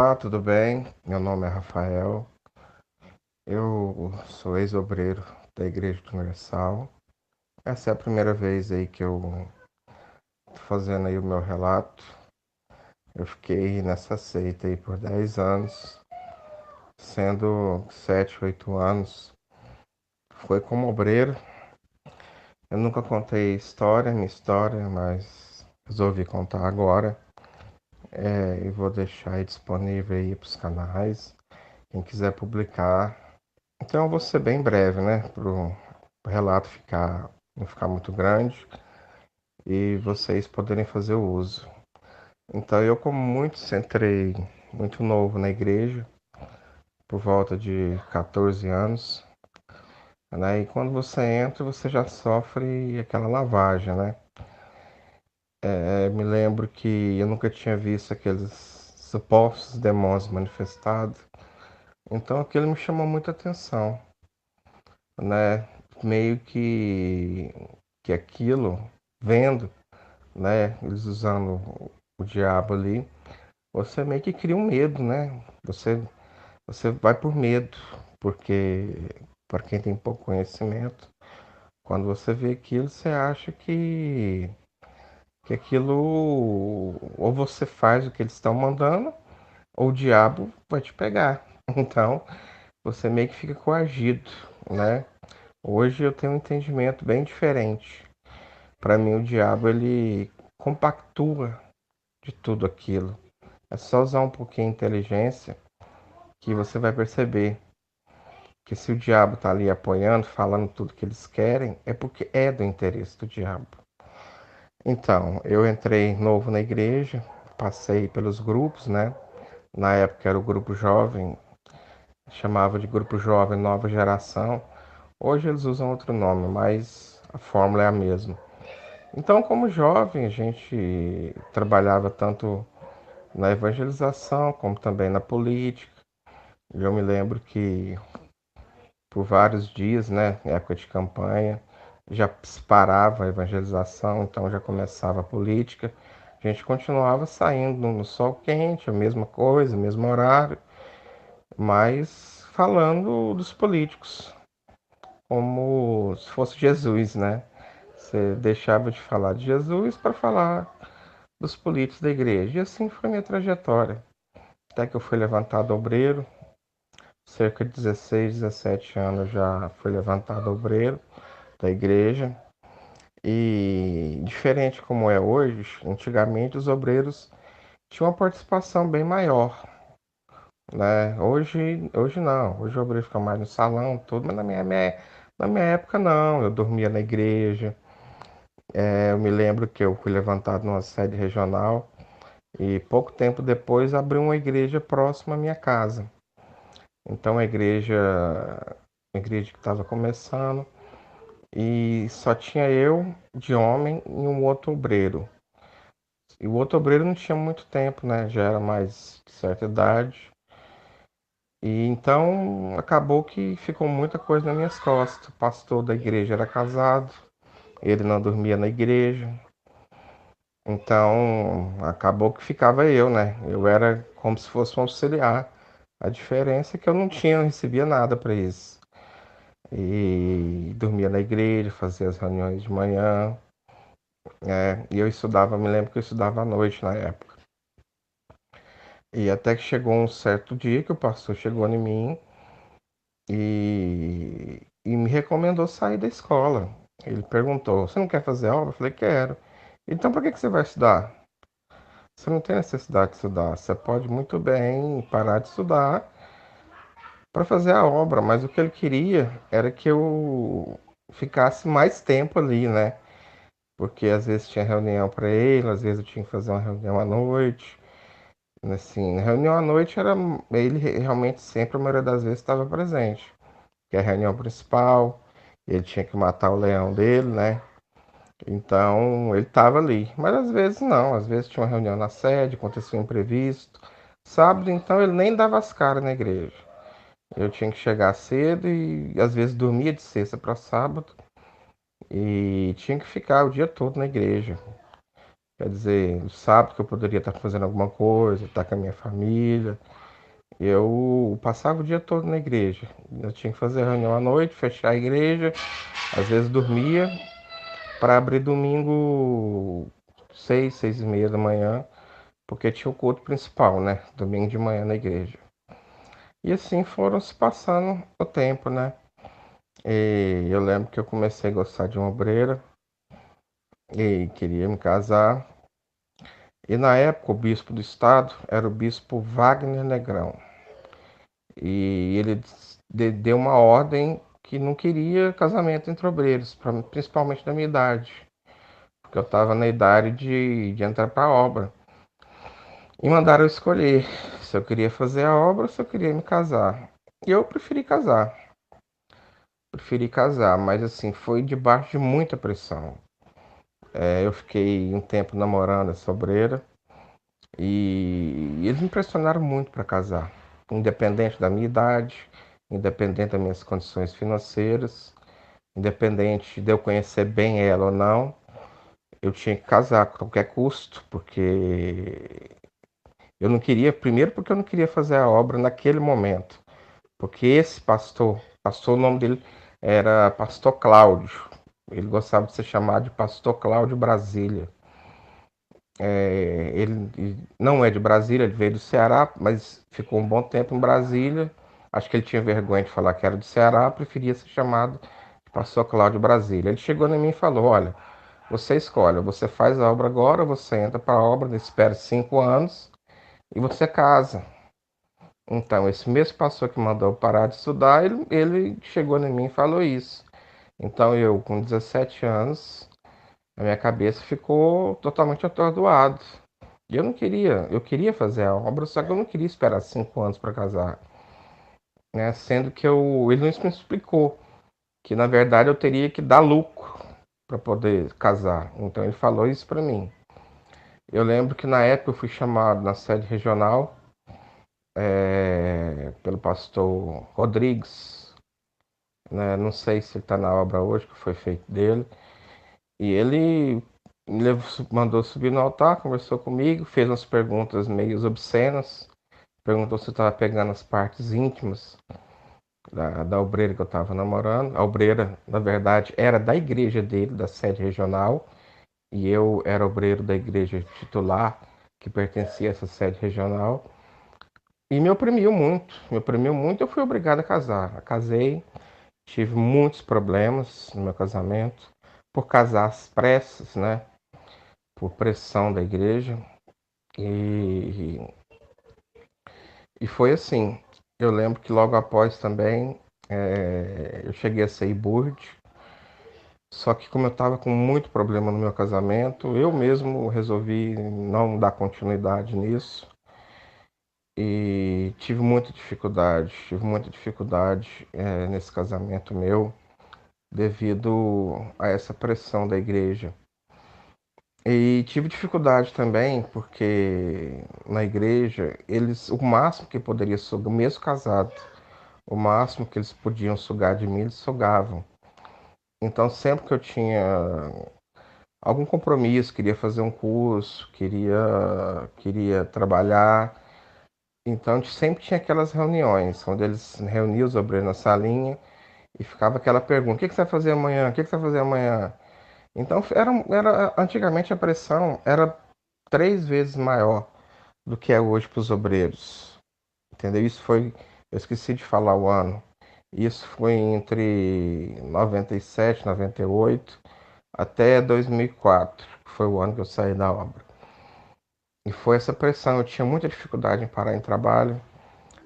Olá, tudo bem? Meu nome é Rafael. Eu sou ex-obreiro da Igreja Universal. Essa é a primeira vez aí que eu tô fazendo aí o meu relato. Eu fiquei nessa seita aí por 10 anos, sendo 7, 8 anos. Foi como obreiro. Eu nunca contei minha história, mas resolvi contar agora. E vou deixar aí disponível aí para os canais. Quem quiser publicar. Então eu vou ser bem breve, né? Para o relato não ficar muito grande e vocês poderem fazer o uso. Então eu, como muitos, entrei muito novo na igreja, por volta de 14 anos, né? E quando você entra, você já sofre aquela lavagem, né? Me lembro que eu nunca tinha visto aqueles supostos demônios manifestados, então aquilo me chamou muita atenção, né? Meio que aquilo, vendo, né, eles usando o diabo ali, você meio que cria um medo, né? Você vai por medo, porque para quem tem pouco conhecimento, quando você vê aquilo, você acha que aquilo ou você faz o que eles estão mandando, ou o diabo vai te pegar. Então, você meio que fica coagido, né? Hoje eu tenho um entendimento bem diferente. Para mim, o diabo ele compactua de tudo aquilo. É só usar um pouquinho de inteligência que você vai perceber que se o diabo está ali apoiando, falando tudo que eles querem, é porque é do interesse do diabo. Então, eu entrei novo na igreja, passei pelos grupos, né? Na época era o grupo jovem, chamava de grupo jovem nova geração. Hoje eles usam outro nome, mas a fórmula é a mesma. Então, como jovem, a gente trabalhava tanto na evangelização como também na política. Eu me lembro que por vários dias, né, em época de campanha, já parava a evangelização, então já começava a política. A gente continuava saindo no sol quente, a mesma coisa, o mesmo horário, mas falando dos políticos, como se fosse Jesus, né? Você deixava de falar de Jesus para falar dos políticos da igreja. E assim foi minha trajetória. Até que eu fui levantado obreiro, cerca de 16, 17 anos já fui levantado obreiro da igreja. E diferente como é hoje, antigamente os obreiros tinham uma participação bem maior, né? Hoje não, hoje o obreiro fica mais no salão, tudo, mas na minha época não, eu dormia na igreja. Eu me lembro que eu fui levantado numa sede regional e pouco tempo depois abriu uma igreja próxima à minha casa. Então a igreja que estava começando e só tinha eu de homem e um outro obreiro. E o outro obreiro não tinha muito tempo, né? Já era mais de certa idade. E então acabou que ficou muita coisa nas minhas costas. O pastor da igreja era casado, ele não dormia na igreja. Então acabou que ficava eu, né? Eu era como se fosse um auxiliar. A diferença é que eu não tinha, não recebia nada para isso. E dormia na igreja, fazia as reuniões de manhã, e eu estudava, me lembro que eu estudava à noite na época. E até que chegou um certo dia que o pastor chegou em mim e me recomendou sair da escola. Ele perguntou: Você não quer fazer aula? Eu falei: Quero. Então, para que você vai estudar? Você não tem necessidade de estudar. Você pode muito bem parar de estudar para fazer a obra, mas o que ele queria era que eu ficasse mais tempo ali, né? Porque às vezes tinha reunião para ele, às vezes eu tinha que fazer uma reunião à noite. Assim, na reunião à noite era ele realmente sempre, a maioria das vezes, estava presente. Que é a reunião principal, ele tinha que matar o leão dele, né? Então ele estava ali. Mas às vezes não, às vezes tinha uma reunião na sede, acontecia um imprevisto. Sábado, então, ele nem dava as caras na igreja. Eu tinha que chegar cedo e às vezes dormia de sexta para sábado e tinha que ficar o dia todo na igreja. Quer dizer, sábado que eu poderia estar fazendo alguma coisa, estar com a minha família. Eu passava o dia todo na igreja. Eu tinha que fazer reunião à noite, fechar a igreja, às vezes dormia, para abrir domingo 6, 6:30 da manhã, porque tinha o culto principal, né? Domingo de manhã na igreja. E assim foram se passando o tempo, né? E eu lembro que eu comecei a gostar de uma obreira e queria me casar. E na época o bispo do estado era o bispo Wagner Negrão. E ele deu uma ordem que não queria casamento entre obreiros, principalmente da minha idade, porque eu estava na idade de entrar para a obra. E mandaram eu escolher se eu queria fazer a obra ou se eu queria me casar. E eu preferi casar. Preferi casar, mas assim, foi debaixo de muita pressão. Eu fiquei um tempo namorando essa obreira e eles me pressionaram muito para casar, independente da minha idade, independente das minhas condições financeiras, independente de eu conhecer bem ela ou não, eu tinha que casar a qualquer custo, porque eu não queria, primeiro porque eu não queria fazer a obra naquele momento, porque esse pastor, o nome dele era Pastor Cláudio, ele gostava de ser chamado de Pastor Cláudio Brasília. Ele não é de Brasília, ele veio do Ceará, mas ficou um bom tempo em Brasília. Acho que ele tinha vergonha de falar que era do Ceará, preferia ser chamado de Pastor Cláudio Brasília. Ele chegou em mim e falou: Olha, você escolhe, você faz a obra agora, você entra para a obra, espera 5 anos e você casa. Então, esse mesmo pastor que mandou eu parar de estudar, ele chegou em mim e falou isso. Então, eu, com 17 anos, a minha cabeça ficou totalmente atordoada. E eu queria fazer a obra, só que eu não queria esperar 5 anos para casar, né? Sendo que ele não me explicou que na verdade eu teria que dar lucro para poder casar. Então ele falou isso para mim. Eu lembro que na época eu fui chamado na sede regional pelo pastor Rodrigues, né? Não sei se ele está na obra hoje, que foi feito dele. E ele mandou subir no altar, conversou comigo, fez umas perguntas meio obscenas. Perguntou se eu estava pegando as partes íntimas da obreira que eu estava namorando. A obreira, na verdade, era da igreja dele, da sede regional, e eu era obreiro da igreja titular, que pertencia a essa sede regional. E me oprimiu muito, eu fui obrigado a casar. Eu casei, tive muitos problemas no meu casamento, por casar às pressas, né? Por pressão da igreja. E, e foi assim. Eu lembro que logo após também eu cheguei a ser board, só que como eu estava com muito problema no meu casamento, eu mesmo resolvi não dar continuidade nisso e tive muita dificuldade nesse casamento meu devido a essa pressão da igreja. E tive dificuldade também porque na igreja o máximo que poderia sugar, mesmo casado, o máximo que eles podiam sugar de mim, eles sugavam. Então, sempre que eu tinha algum compromisso, queria fazer um curso, queria trabalhar, então a gente sempre tinha aquelas reuniões, onde eles reuniam os obreiros na salinha e ficava aquela pergunta: o que você vai fazer amanhã? O que você vai fazer amanhã? Então, antigamente a pressão era 3 vezes maior do que é hoje para os obreiros, entendeu? Eu esqueci de falar o ano. Isso foi entre 97, 98 até 2004, que foi o ano que eu saí da obra. E foi essa pressão, eu tinha muita dificuldade em parar em trabalho,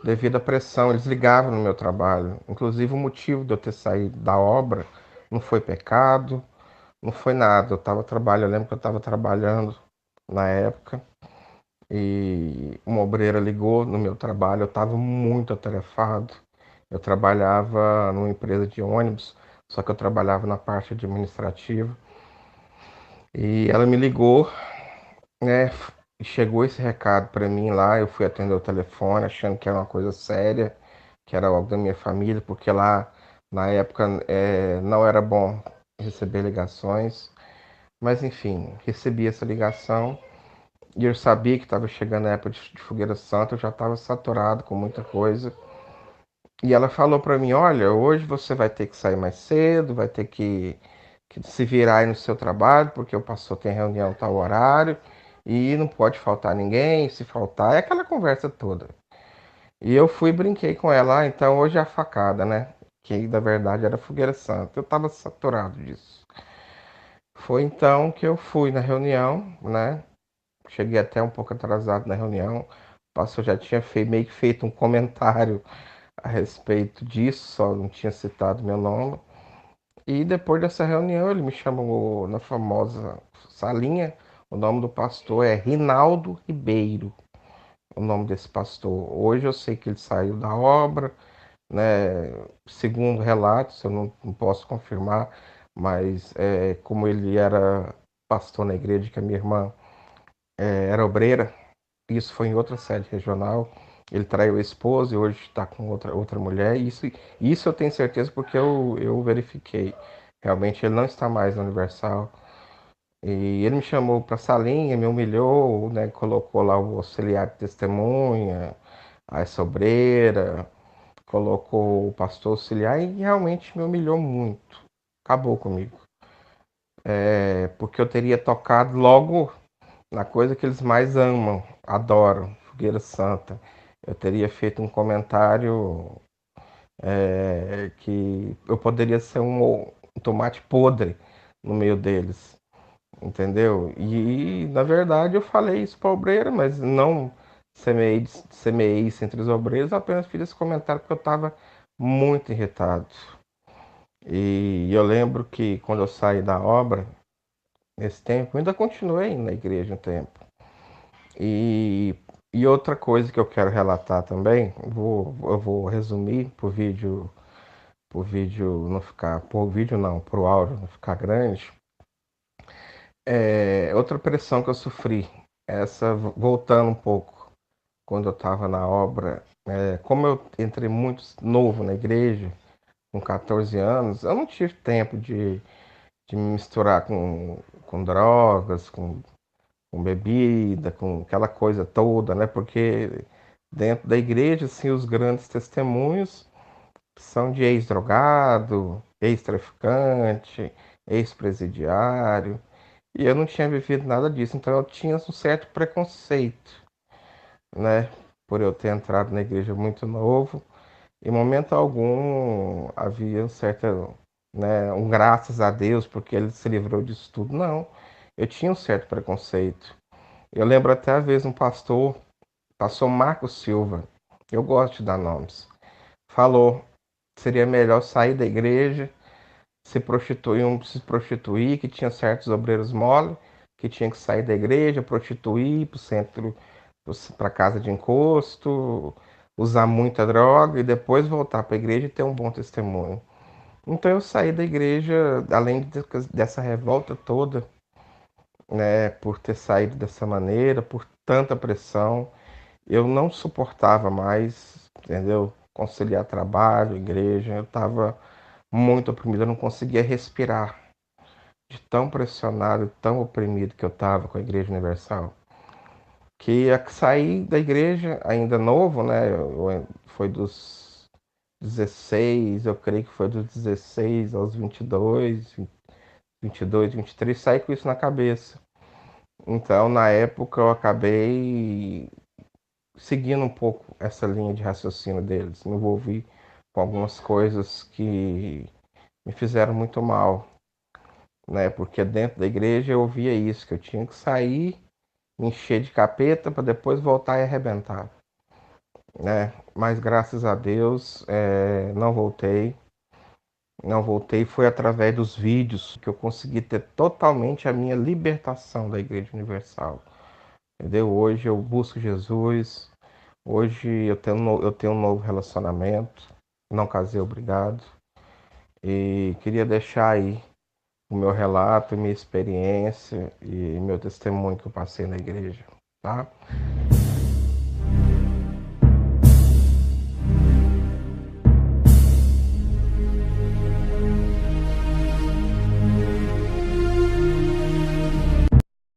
devido à pressão, eles ligavam no meu trabalho. Inclusive o motivo de eu ter saído da obra não foi pecado, não foi nada. Eu lembro que eu estava trabalhando na época e uma obreira ligou no meu trabalho, eu estava muito atarefado. Eu trabalhava numa empresa de ônibus, só que eu trabalhava na parte administrativa. E ela me ligou, né? Chegou esse recado para mim lá, eu fui atender o telefone achando que era uma coisa séria, que era algo da minha família, porque lá na época não era bom receber ligações. Mas enfim, recebi essa ligação e eu sabia que estava chegando a época de Fogueira Santa, eu já estava saturado com muita coisa. E ela falou para mim: olha, hoje você vai ter que sair mais cedo, vai ter que se virar aí no seu trabalho, porque o pastor tem reunião tal horário e não pode faltar ninguém. Se faltar, é aquela conversa toda. E eu fui e brinquei com ela: então hoje é a facada, né? Que na verdade era Fogueira Santa. Eu estava saturado disso. Foi então que eu fui na reunião, né? Cheguei até um pouco atrasado na reunião. O pastor já tinha meio que feito um comentário a respeito disso, só não tinha citado meu nome. E depois dessa reunião, ele me chamou na famosa salinha. O nome do pastor é Rinaldo Ribeiro, o nome desse pastor. Hoje eu sei que ele saiu da obra, né? Segundo relatos, eu não posso confirmar, mas como ele era pastor na igreja que a minha irmã era obreira, isso foi em outra sede regional. Ele traiu a esposa e hoje está com outra mulher. Isso eu tenho certeza porque eu verifiquei. Realmente ele não está mais na Universal. E ele me chamou para a salinha, me humilhou, né? Colocou lá o auxiliar de testemunha, a sobreira, colocou o pastor auxiliar e realmente me humilhou muito. Acabou comigo. Porque eu teria tocado logo na coisa que eles mais amam, adoram, Fogueira Santa. Eu teria feito um comentário que eu poderia ser um tomate podre no meio deles, entendeu? E na verdade eu falei isso para a obreira, mas não semeei isso entre os obreiros, apenas fiz esse comentário porque eu estava muito irritado. E eu lembro que quando eu saí da obra, nesse tempo, eu ainda continuei na igreja um tempo. E, e outra coisa que eu quero relatar também, eu vou resumir pro vídeo não ficar, pro vídeo não, pro áudio não ficar grande. Outra pressão que eu sofri, essa voltando um pouco, quando eu estava na obra, como eu entrei muito novo na igreja, com 14 anos, eu não tive tempo de me misturar com drogas, com bebida, com aquela coisa toda, né? Porque dentro da igreja, assim, os grandes testemunhos são de ex-drogado, ex-traficante, ex-presidiário, e eu não tinha vivido nada disso, então eu tinha um certo preconceito, né? Por eu ter entrado na igreja muito novo, em momento algum havia um certo, né, um graças a Deus porque ele se livrou disso tudo, não. Eu tinha um certo preconceito. Eu lembro até a vez um pastor Marcos Silva, eu gosto de dar nomes, falou que seria melhor sair da igreja, se prostituir, que tinha certos obreiros mole, que tinha que sair da igreja, prostituir para o centro, para casa de encosto, usar muita droga e depois voltar para a igreja e ter um bom testemunho. Então eu saí da igreja, dessa revolta toda, né, por ter saído dessa maneira, por tanta pressão. Eu não suportava mais, entendeu? Conciliar trabalho, igreja, eu estava muito oprimido, eu não conseguia respirar de tão pressionado, tão oprimido que eu estava com a Igreja Universal. Que saí da igreja ainda novo, né? Foi dos 16, eu creio que foi dos 16 aos 22, 22, 23, saí com isso na cabeça. Então, na época, eu acabei seguindo um pouco essa linha de raciocínio deles. Me envolvi com algumas coisas que me fizeram muito mal, né? Porque dentro da igreja eu ouvia isso, que eu tinha que sair, me encher de capeta para depois voltar e arrebentar, né? Mas graças a Deus, não voltei. Não voltei, foi através dos vídeos que eu consegui ter totalmente a minha libertação da Igreja Universal. Entendeu? Hoje eu busco Jesus. Hoje eu tenho um novo relacionamento. Não casei, obrigado. E queria deixar aí o meu relato, minha experiência e meu testemunho que eu passei na igreja, tá?